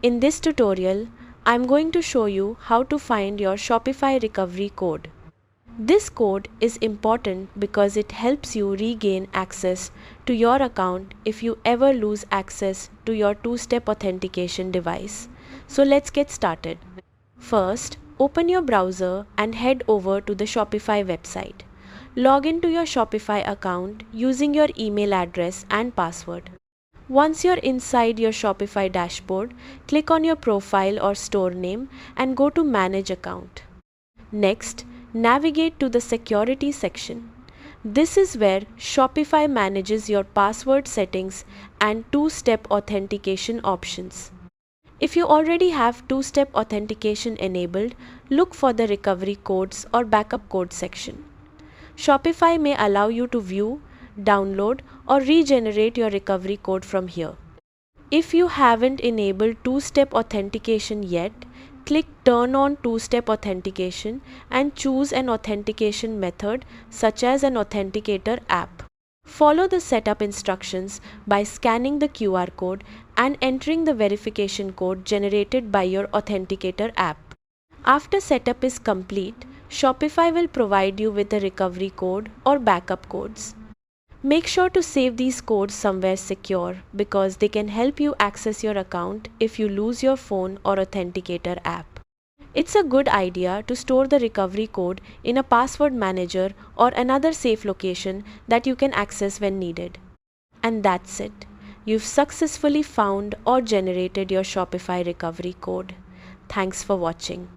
In this tutorial, I'm going to show you how to find your Shopify recovery code. This code is important because it helps you regain access to your account if you ever lose access to your two-step authentication device. So let's get started. First, open your browser and head over to the Shopify website. Log into your Shopify account using your email address and password. Once you're inside your Shopify dashboard, click on your profile or store name and go to Manage Account. Next, navigate to the Security section. This is where Shopify manages your password settings and two-step authentication options. If you already have two-step authentication enabled, look for the recovery codes or backup code section. Shopify may allow you to view, download, or regenerate your recovery code from here. If you haven't enabled two-step authentication yet, click Turn on two-step authentication and choose an authentication method such as an authenticator app. Follow the setup instructions by scanning the QR code and entering the verification code generated by your authenticator app. After setup is complete, Shopify will provide you with a recovery code or backup codes. Make sure to save these codes somewhere secure because they can help you access your account if you lose your phone or authenticator app. It's a good idea to store the recovery code in a password manager or another safe location that you can access when needed. And that's it. You've successfully found or generated your Shopify recovery code. Thanks for watching.